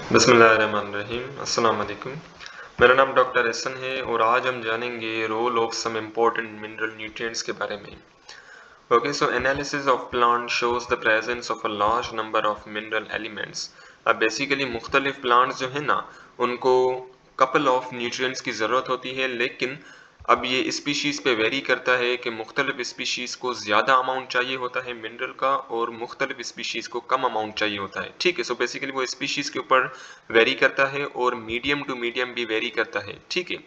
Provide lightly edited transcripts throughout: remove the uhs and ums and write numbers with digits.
बिस्मिल्लाहिर्रहमानिर्रहीम। अस्सलाम वालेकुम। मेरा नाम डॉक्टर एहसन है और आज हम जानेंगे role of some important mineral nutrients के बारे में। Okay, so analysis of plant shows the presence of a large number of mineral elements. अब बेसिकली मुख्तलिफ प्लांट्स जो है ना, उनको कपल ऑफ न्यूट्रिएंट्स की ज़रूरत होती है, लेकिन अब ये स्पीशीज़ पे वेरी करता है कि मुख्तलिफ स्पीशीज़ को ज़्यादा अमाउंट चाहिए होता है मिनरल का और मुख्तलिफ स्पीशीज़ को कम अमाउंट चाहिए होता है। ठीक है, सो बेसिकली वो स्पीशीज़ के ऊपर वेरी करता है और मीडियम टू मीडियम भी वेरी करता है। ठीक है,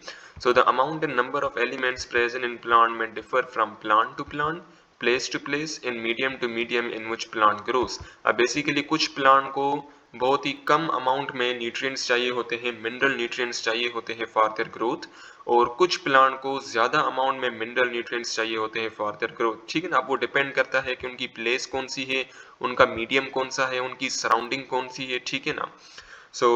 so the amount and number of elements present in plant में differ from plant to plant, place to place, in medium to medium in which plant grows. अब बेसिकली कुछ plant को बहुत ही कम अमाउंट में न्यूट्रिएंट्स चाहिए होते हैं, मिनरल न्यूट्रिएंट्स चाहिए होते हैं फॉर देयर ग्रोथ, और कुछ प्लांट को ज़्यादा अमाउंट में मिनरल न्यूट्रिएंट्स चाहिए होते हैं फॉर देयर ग्रोथ। ठीक है ना, अब वो डिपेंड करता है कि उनकी प्लेस कौन सी है, उनका मीडियम कौन सा है, उनकी सराउंडिंग कौन सी है। ठीक है ना, सो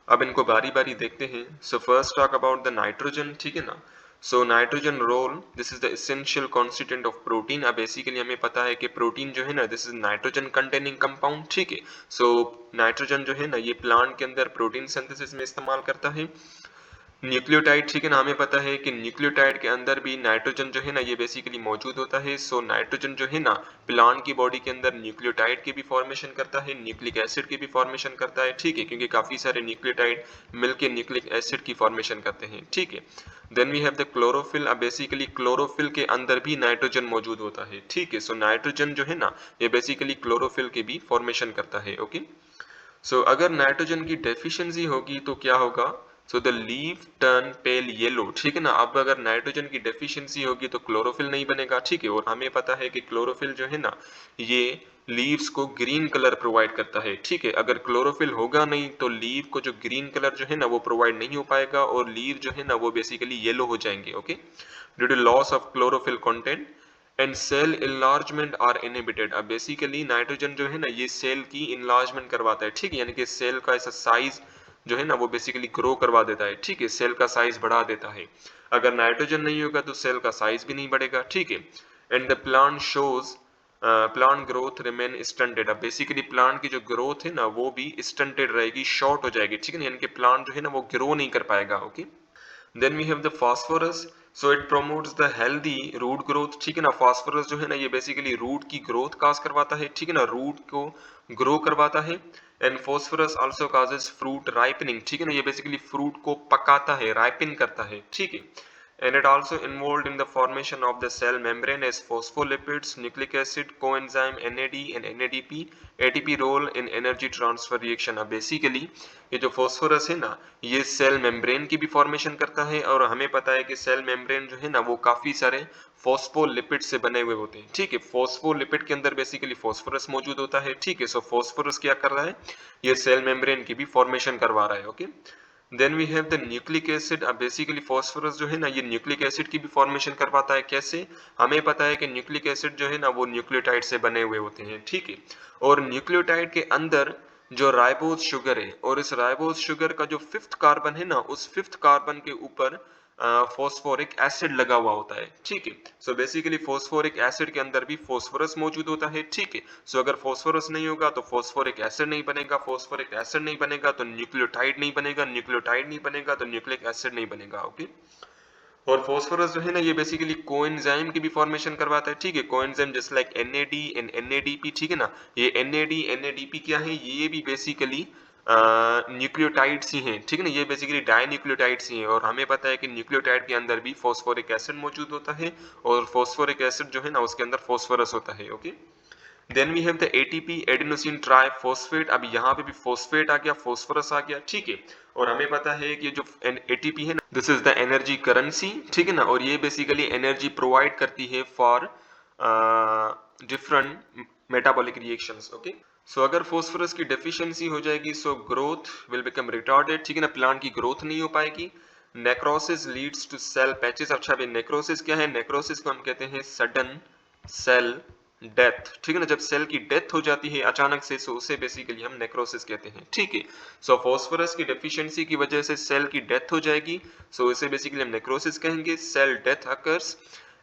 अब इनको बारी बारी देखते हैं। So first talk about the nitrogen. ठीक है ना, so nitrogen role, this is the essential constituent of protein. अब बेसिकली हमें पता है कि प्रोटीन जो है ना, this is nitrogen containing compound. ठीक है, सो नाइट्रोजन जो है ना, ये प्लांट के अंदर प्रोटीन सिंथेसिस में इस्तेमाल करता है। न्यूक्लियोटाइड, ठीक है ना, हमें पता है कि न्यूक्लियोटाइड के अंदर भी नाइट्रोजन जो है ना, ये बेसिकली मौजूद होता है। सो नाइट्रोजन जो है ना, प्लांट की बॉडी के अंदर न्यूक्लियोटाइड की भी फॉर्मेशन करता है, न्यूक्लिक एसिड की भी फॉर्मेशन करता है। ठीक है, क्योंकि काफी सारे न्यूक्लियोटाइड मिलकर न्यूक्लिक एसिड की फॉर्मेशन करते हैं। ठीक है, then we have the chlorophyll. अब बेसिकली क्लोरोफिल के अंदर भी नाइट्रोजन मौजूद होता है। ठीक है, सो नाइट्रोजन जो है ना, ये बेसिकली क्लोरोफिल के भी फॉर्मेशन करता है। ओके, सो अगर नाइट्रोजन की डेफिशिएंसी होगी तो क्या होगा? So the leaf turn pale yellow. ठीक है ना, अब अगर नाइट्रोजन की डेफिशिएंसी होगी तो क्लोरोफिल नहीं बनेगा। ठीक है, और हमें पता है कि क्लोरोफिल जो है ना, ये लीव्स को ग्रीन कलर प्रोवाइड करता है। ठीक है, अगर क्लोरोफिल होगा नहीं तो लीव को जो ग्रीन कलर जो है ना, वो प्रोवाइड नहीं हो पाएगा और लीव जो है ना, वो बेसिकली येलो हो जाएंगे। Okay, due to loss of chlorophyll content and cell enlargement are inhibited. अब बेसिकली नाइट्रोजन जो है ना, ये सेल की इनलार्जमेंट करवाता है। ठीक है, यानी कि सेल का ऐसा साइज जो है ना, वो बेसिकली ग्रो करवा देता है। ठीक है, सेल का साइज बढ़ा देता है। अगर नाइट्रोजन नहीं होगा तो सेल का साइज भी नहीं बढ़ेगा। ठीक है, and the plant shows plant growth remain stunted. अब बेसिकली प्लांट की जो ग्रोथ है ना, वो भी स्टंटेड रहेगी, शॉर्ट हो जाएगी। ठीक है, यानी कि प्लांट जो है ना, वो ग्रो नहीं कर पाएगा। Okay, then we have the phosphorus. So it promotes the healthy root growth. ठीक है ना, फास्फोरस जो है ना, ये बेसिकली रूट की ग्रोथ काज करवाता है। ठीक है ना, रूट को ग्रो करवाता है। And phosphorus also causes fruit ripening. ठीक है ना, ये बेसिकली फ्रूट को पकाता है, राइपन करता है। ठीक है, and it also involved in the formation of the cell membrane as phospholipids, nucleic acid, coenzyme NAD and NADP, ATP role in energy transfer reaction। अब बेसिकली ये जो फॉस्फोरस है ना, ये सेल मेम्ब्रेन की भी फॉर्मेशन करता है और हमें पता है कि सेल मेम्ब्रेन जो है ना, वो काफी सारे फॉस्फोलिपिड से बने हुए होते हैं। ठीक है, फॉस्फोलिपिड के अंदर बेसिकली फॉस्फोरस मौजूद होता है। ठीक है, सो फॉस्फोरस क्या कर रहा है, ये सेल मेम्ब्रेन की भी फॉर्मेशन करवा रहा है। Okay, then we have the nucleic acid. अब बेसिकली फॉस्फोरस जो है ना, ये न्यूक्लिक एसिड की भी फॉर्मेशन करवाता है। कैसे? हमें पता है कि न्यूक्लिक एसिड जो है ना, वो न्यूक्लियोटाइड से बने हुए होते हैं। ठीक है, और न्यूक्लियोटाइड के अंदर जो राइबोज शुगर है, और इस राइबोज शुगर का जो फिफ्थ कार्बन है ना, उस फिफ्थ कार्बन के ऊपर फॉस्फोरिक एसिड लगा हुआ होता है। ठीक है, सो बेसिकली फॉस्फोरिक एसिड के अंदर भी फॉस्फोरस मौजूद होता है। ठीक है, सो अगर फॉस्फोरस नहीं होगा तो फॉस्फोरिक एसिड नहीं बनेगा, फॉस्फोरिक एसिड नहीं बनेगा तो न्यूक्लियोटाइड नहीं बनेगा, न्यूक्लियोटाइड नहीं बनेगा तो न्यूक्लिक एसिड नहीं बनेगा। ओके, और फास्फोरस जो है ना, ये बेसिकली कोएंजाइम की भी फॉर्मेशन करवाता है। ठीक है, coenzyme just like NAD and NADP। ठीक है ना, ये NAD NADP क्या है, ये भी बेसिकली न्यूक्लियोटाइड्स ही हैं। ठीक है ना, ये बेसिकली डाइन्यूक्लियोटाइड्स ही हैं और हमें पता है कि न्यूक्लियोटाइड के अंदर भी फॉस्फोरिक एसिड मौजूद होता है और फॉस्फोरिक एसिड जो है ना, उसके अंदर फॉस्फोरस होता है। Okay, then we have the ATP adenosine triphosphate. अब यहाँ पे भी फॉस्फेट आ गया, फॉस्फोरस आ गया। ठीक है, और हमें पता है कि जो ATP है ना, this is the energy currency. ठीक है ना, और ये बेसिकली एनर्जी प्रोवाइड करती है for different metabolic reactions. Okay, so अगर फॉस्फोरस की डेफिशिएंसी हो जाएगी so growth will become retarded. ठीक है ना, प्लांट की ग्रोथ नहीं हो पाएगी। Necrosis leads to cell patches. अच्छा, भाई नेक्रोसिस क्या है? नेक्रोसिस को हम कहते हैं सडन सेल डेथ। ठीक है ना, जब सेल की डेथ हो जाती है अचानक से, सो उसे बेसिकली हम नेक्रोसिस कहते हैं। ठीक है, सो फॉस्फोरस की डेफिशिएंसी की वजह से सेल की डेथ हो जाएगी, सो इसे बेसिकली हम नेक्रोसिस कहेंगे। Cell death occurs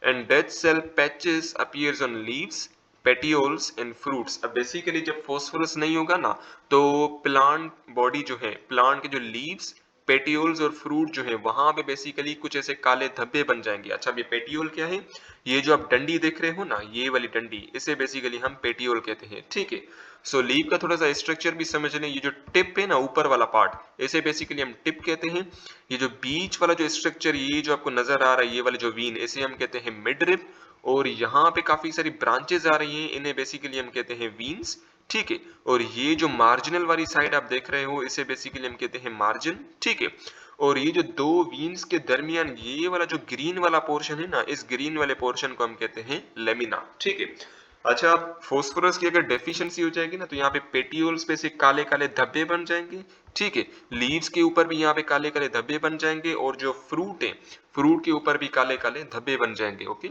and dead cell patches appears on leaves, petioles in fruits. अब बेसिकली जब फॉस्फोरस नहीं होगा ना तो प्लांट बॉडी जो है, प्लांट के जो लीव्स, पेटियोल्स और फ्रूट जो है वहां पे बेसिकली कुछ ऐसे काले धब्बे बन जाएंगे। अच्छा, अब ये पेटियोल क्या है? ये जो आप डंडी देख रहे हो ना, ये वाली डंडी, इसे बेसिकली हम पेटियोल कहते हैं, ठीक है। सो लीव का थोड़ा सा स्ट्रक्चर भी समझ लें। ये जो टिप है ना, ऊपर वाला पार्ट, इसे बेसिकली हम टिप कहते हैं। ये जो बीच वाला जो स्ट्रक्चर, ये जो आपको नजर आ रहा है, ये वाले जो वीन, इसे हम कहते हैं मिड रिब। और यहाँ पे काफी सारी ब्रांचेस आ रही हैं, इन्हें बेसिकली हम कहते हैं वीन्स, ठीक है। और ये जो मार्जिनल वाली साइड आप देख रहे हो, इसे बेसिकली हम कहते हैं मार्जिन, ठीक है। और ये जो दो वीन्स के दरमियान ये वाला जो ग्रीन वाला पोर्शन है ना, इस ग्रीन वाले पोर्शन को हम कहते हैं लेमिना, ठीक है। अच्छा, अब फोस्फोरस की अगर डेफिशिएंसी हो जाएगी ना तो यहाँ पे पेटियोल्स पे से काले काले धब्बे बन जाएंगे, ठीक है। लीव्स के ऊपर भी यहाँ पे काले काले धब्बे बन जाएंगे, और जो फ्रूट है, फ्रूट के ऊपर भी काले काले धब्बे बन जाएंगे, okay.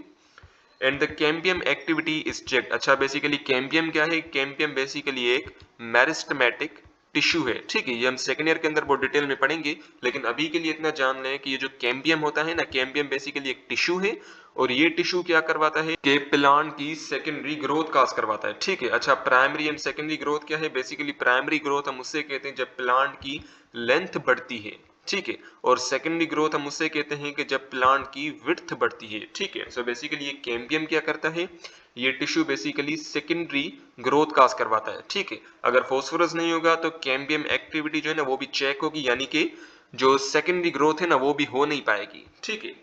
And the cambium activity is checked. अच्छा, बेसिकली कैम्बियम क्या है? कैम्बियम बेसिकली एक मेरिस्टेमेटिक टिश्यू है, ठीक है। ये हम सेकेंड ईयर के अंदर बहुत डिटेल में पढ़ेंगे, लेकिन अभी के लिए इतना जान लें कि ये जो कैम्बियम होता है ना, कैम्बियम बेसिकली एक टिश्यू है, और ये टिश्यू क्या करवाता है कि प्लांट की सेकेंडरी ग्रोथ काज करवाता है, ठीक है। अच्छा, प्राइमरी एंड सेकेंडरी ग्रोथ क्या है? बेसिकली प्राइमरी ग्रोथ हम उससे कहते हैं जब प्लांट की लेंथ बढ़ती है, ठीक है। और सेकेंडरी ग्रोथ हम उससे कहते हैं कि जब प्लांट की विड्थ बढ़ती है, ठीक है। सो बेसिकली ये कैम्बियम क्या करता है? ये tissue basically secondary growth cause करवाता है, ठीक है। अगर फॉस्फोरस नहीं होगा तो कैम्बियम एक्टिविटी जो है ना वो भी चेक होगी, यानी कि जो सेकेंडरी ग्रोथ है ना वो भी हो नहीं पाएगी, ठीक है।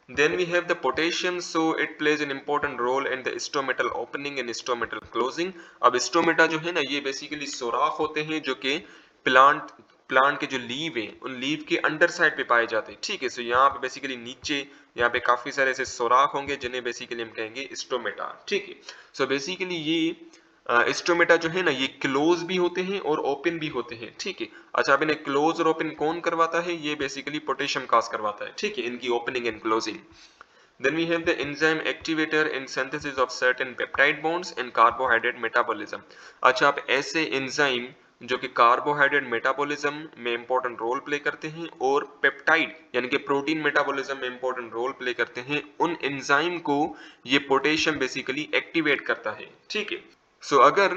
Then we have the potassium, so it plays an important role in the stomatal opening and stomatal closing. अब स्टोमेटा जो है ना, ये बेसिकली सुराख होते हैं जो कि प्लांट प्लांट के जो लीव है, उन लीव के अंडर साइड पे पाए जाते हैं, ठीक है। सो यहाँ पे बेसिकली नीचे यहाँ पे काफी सारे ऐसे सुराख होंगे जिन्हें बेसिकली हम कहेंगे स्टोमेटा, ठीक है। सो बेसिकली ये स्टोमेटा जो है ना, ये क्लोज भी होते हैं और ओपन भी होते हैं, ठीक है। अच्छा, अब इन्हें क्लोज और ओपन कौन करवाता है? ये बेसिकली पोटेशियम काज करवाता है, ठीक है, इनकी opening and closing. Then we have the enzyme activator in synthesis of certain peptide bonds and carbohydrate metabolism. अच्छा, आप ऐसे एंजाइम जो कि कार्बोहाइड्रेट मेटाबॉलिज्म में इंपॉर्टेंट रोल प्ले करते हैं और पेप्टाइड यानी कि प्रोटीन मेटाबॉलिज्म में इंपॉर्टेंट रोल प्ले करते हैं, उन एंजाइम को ये पोटेशियम बेसिकली एक्टिवेट करता है, ठीक है। सो अगर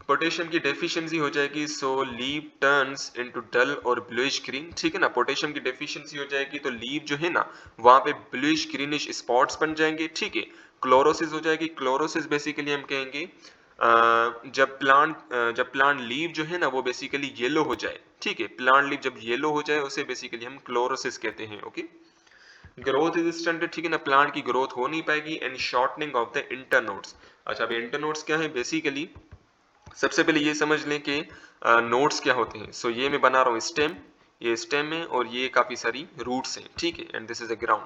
पोटेशियम की डेफिशिएंसी हो जाएगी, सो लीव टर्न्स इनटू डल और ब्लूइश ग्रीन, ठीक है ना। पोटेशियम की डेफिशिएंसी हो जाएगी तो लीव जो है ना वहां पे ब्लूइश ग्रीनिश स्पॉट्स बन जाएंगे, ठीक है। क्लोरोसिस हो जाएगी। क्लोरोसिस बेसिकली हम कहेंगे जब प्लांट लीव जो है ना वो बेसिकली येलो हो जाए, ठीक है। प्लांट लीव जब येलो हो जाए उसे बेसिकली हम क्लोरोसिस कहते हैं, ओके। ग्रोथ इज स्टंटेड, ठीक है ना, प्लांट की ग्रोथ हो नहीं पाएगी। And shortening of the internodes. अच्छा, अब इंटरनोड्स क्या है? बेसिकली सबसे पहले ये समझ लें कि नोड्स क्या होते हैं। सो ये मैं बना रहा हूँ स्टेम, ये स्टेम है और ये काफी सारी रूट्स हैं, ठीक है। And this is a ground.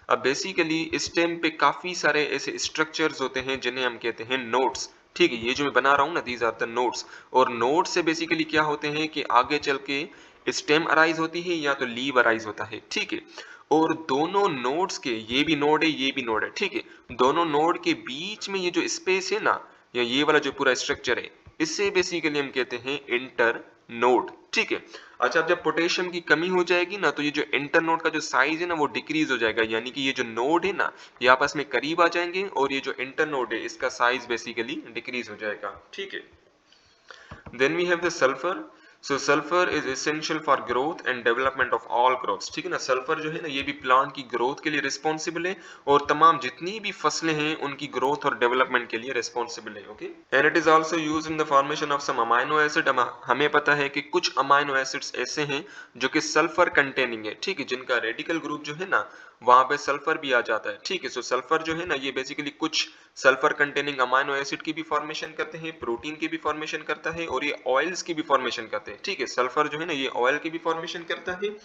अब बेसिकली स्टेम पे काफी सारे ऐसे स्ट्रक्चर्स होते हैं जिन्हें हम कहते हैं नोड्स, ठीक है। ये जो मैं बना रहा हूँ ना, दीज आर द नोड्स। और नोड्स से बेसिकली क्या होते हैं कि आगे चल के स्टेम अराइज होती है या तो लीव अराइज होता है, ठीक है। और दोनों नोड्स के, ये भी नोड है ये भी नोड है, ठीक है, दोनों नोड के बीच में ये जो स्पेस है ना, या ये वाला जो पूरा स्ट्रक्चर है, इससे बेसिकली हम कहते हैं इंटर नोड, ठीक है। अच्छा, अब जब पोटेशियम की कमी हो जाएगी ना तो ये जो इंटर नोड का जो साइज है ना वो डिक्रीज हो जाएगा, यानी कि ये जो नोड है ना ये आपस में करीब आ जाएंगे और ये जो इंटर नोड है इसका साइज बेसिकली डिक्रीज हो जाएगा, ठीक है। Then we have the sulfur. So sulfur is essential for growth and development of all crops, ठीक है ना। सल्फर जो है ना ये भी प्लांट की ग्रोथ के लिए रिस्पॉन्सिबल है और तमाम जितनी भी फसलें हैं उनकी ग्रोथ और डेवलपमेंट के लिए रिस्पॉन्सिबल है, okay. And it is also used in the formation of some amino acid. हमें पता है कि कुछ अमाइनो एसिड्स ऐसे हैं जो कि सल्फर कंटेनिंग है, ठीक है, जिनका रेडिकल ग्रुप जो है ना वहां पे सल्फर भी आ जाता है, ठीक है। सो सल्फर जो है ना ये बेसिकली कुछ सल्फर कंटेनिंग अमाइनो एसिड की भी फॉर्मेशन करते हैं, प्रोटीन की भी फॉर्मेशन करता है और ये ऑयल्स की भी फॉर्मेशन करते हैं, ठीक है। सल्फर जो है ना ये ऑयल की भी फॉर्मेशन करता है।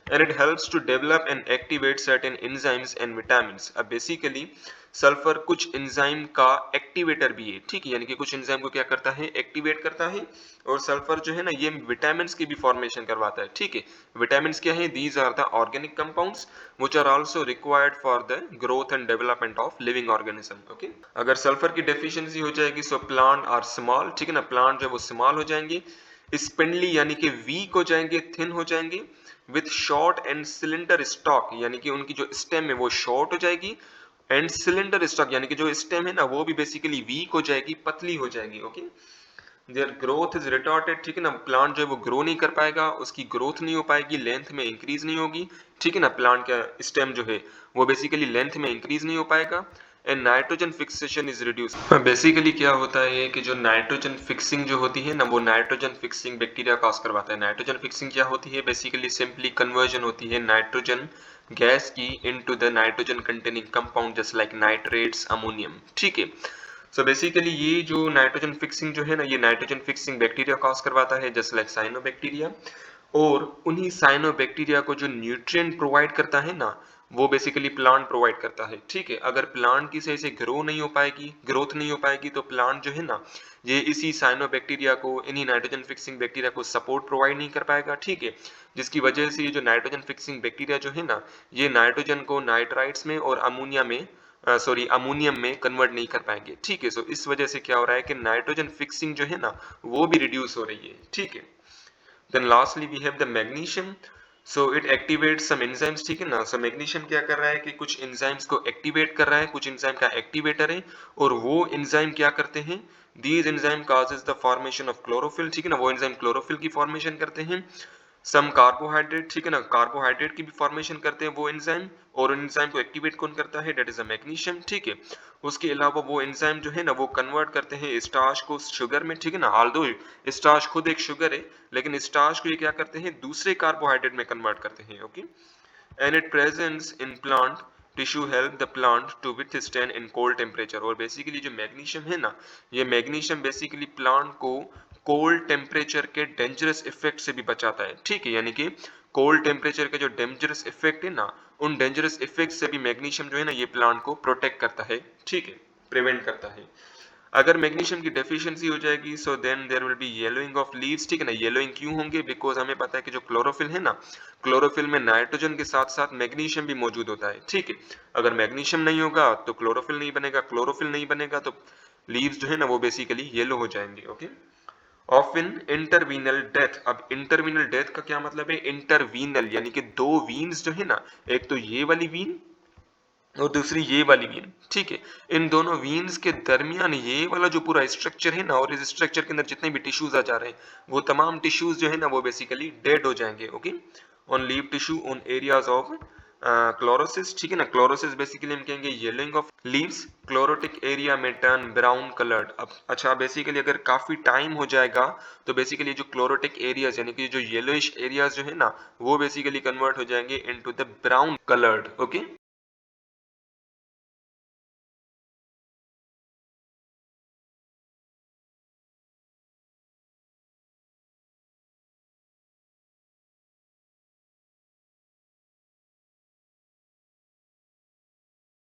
And it helps to develop and activate certain enzymes and vitamins. अब बेसिकली सल्फर कुछ एंजाइम का एक्टिवेटर भी है, ठीक है, यानी कि कुछ एंजाइम को क्या करता है? एक्टिवेट करता है। और सल्फर जो है ना ये विटामिन्स की भी फॉर्मेशन करवाता है, ठीक है। विटामिन्स क्या है? These are the organic compounds which are also required for the growth and development of living organism, okay. अगर सल्फर की डेफिशिएंसी हो जाएगी सो प्लांट आर स्मॉल, ठीक है ना, प्लांट जो है वो स्मॉल हो जाएंगे, स्पिंडली यानी कि वीक हो जाएंगे, थिन हो जाएंगे, with short and cylinder stock, यानी कि उनकी जो स्टेम है वो शॉर्ट हो जाएगी एंड सिलेंडर स्टॉक यानी कि जो स्टेम है ना वो भी बेसिकली वीक हो जाएगी, पतली हो जाएगी। Okay, their growth is retorted, ठीक है ना, प्लांट जो है वो ग्रो नहीं कर पाएगा, उसकी ग्रोथ नहीं हो पाएगी, लेंथ में इंक्रीज नहीं होगी, ठीक है ना, प्लांट का स्टेम जो है वो बेसिकली लेंथ में इंक्रीज नहीं हो पाएगा। And nitrogen fixation is reduce. Basically क्या होता है कि जो नाइट्रोजन फिक्सिंग जो होती है ना वो नाइट्रोजन फिक्सिंग बैक्टीरिया कॉज करवाता है। नाइट्रोजन फिक्सिंग क्या होती है, बेसिकली सिंपली कन्वर्जन होती है नाइट्रोजन गैस की into the nitrogen containing compound just like nitrates, ammonium, ठीक है। सो बेसिकली ये जो नाइट्रोजन फिक्सिंग जो है ना ये नाइट्रोजन फिक्सिंग बैक्टीरिया कॉज करवाता है जस्ट लाइक साइनोबैक्टीरिया। और उन्हीं साइनोबैक्टीरिया को जो न्यूट्रिएंट प्रोवाइड करता है ना वो बेसिकली प्लांट प्रोवाइड करता है, ठीक है। अगर प्लांट की सही से ग्रो नहीं हो पाएगी, ग्रोथ नहीं हो पाएगी, तो प्लांट जो है ना ये इसी साइनोबैक्टीरिया को, इन्हीं नाइट्रोजन फिक्सिंग बैक्टीरिया को सपोर्ट प्रोवाइड नहीं कर पाएगा, ठीक है। जिसकी वजह से ये जो नाइट्रोजन फिक्सिंग बैक्टीरिया जो है ना ये नाइट्रोजन को नाइट्राइट्स में और अमोनिया में अमोनियम में कन्वर्ट नहीं कर पाएंगे, ठीक है। सो इस वजह से क्या हो रहा है कि नाइट्रोजन फिक्सिंग जो है ना वो भी रिड्यूस हो रही है, ठीक है। Then lastly we have the magnesium. So it activates some enzymes, ठीक है ना। So magnesium क्या कर रहा है कि कुछ enzymes को activate कर रहा है, कुछ enzyme का activator है, और वो enzyme क्या करते हैं, these enzyme causes the formation of chlorophyll, ठीक है ना, वो enzyme chlorophyll की formation करते हैं। सम कार्बोहाइड्रेट, ठीक है ना, कार्बोहाइड्रेट की भी फॉर्मेशन करते हैं वो एंजाइम, और एंजाइम को एक्टिवेट कौन करता है, डेट इज अ मैग्नीशियम, ठीक है। उसके अलावा वो एंजाइम जो है ना वो कन्वर्ट करते हैं स्टार्च को शुगर में, ठीक है ना। ऑल्दो स्टार्च खुद एक शुगर है, लेकिन स्टार्च को ये क्या करते हैं दूसरे कार्बोहाइड्रेट में कन्वर्ट करते हैं। Okay, and it presence in plant tissue help the plant to withstand in cold temperature. और बेसिकली जो मैग्नीशियम है ना ये मैग्नीशियम बेसिकली प्लांट को कोल्ड टेम्परेचर के डेंजरस इफेक्ट से भी बचाता है, ठीक है। यानी कि कोल्ड टेम्परेचर के जो डेंजरस इफेक्ट है ना उन डेंजरस इफेक्ट से भी मैग्नीशियम जो है ना ये प्लांट को प्रोटेक्ट करता है, ठीक है, प्रिवेंट करता है। अगर मैग्नीशियम की डेफिशिएंसी हो जाएगी so then there will be yellowing of leaves, ठीक है ना। येलोइंग क्यों होंगे, बिकॉज हमें पता है कि जो क्लोरोफिल है ना क्लोरोफिल में नाइट्रोजन के साथ साथ मैग्नीशियम भी मौजूद होता है, ठीक है। अगर मैग्नीशियम नहीं होगा तो क्लोरोफिल नहीं बनेगा, क्लोरोफिल नहीं बनेगा तो लीव्स जो है ना वो बेसिकली येलो हो जाएंगे। ओके, ऑफिन इंटरवीनल डेथ। अब इंटरवीनल डेथ का क्या मतलब है, इंटरवीनल यानी कि दो वीन्स जो है ना, एक तो ये वाली वीन और दूसरी ये वाली वीन, ठीक है। इन दोनों वीन्स के दरमियान ये वाला जो पूरा स्ट्रक्चर है ना और इस स्ट्रक्चर के अंदर जितने भी टिश्यूज आ जा रहे हैं वो तमाम टिश्यूज जो है ना वो बेसिकली डेड हो जाएंगे। Okay, on leave tissue on areas of chlorosis, ठीक है ना। क्लोरोसिस बेसिकली हम कहेंगे yellowing of leaves, chlorotic area में टर्न ब्राउन कलर्ड। अब अच्छा बेसिकली अगर काफी टाइम हो जाएगा तो बेसिकली जो क्लोरोटिक एरियाज यानी कि जो येलोइश एरियाज जो है ना वो बेसिकली कन्वर्ट हो जाएंगे into the brown coloured. Okay,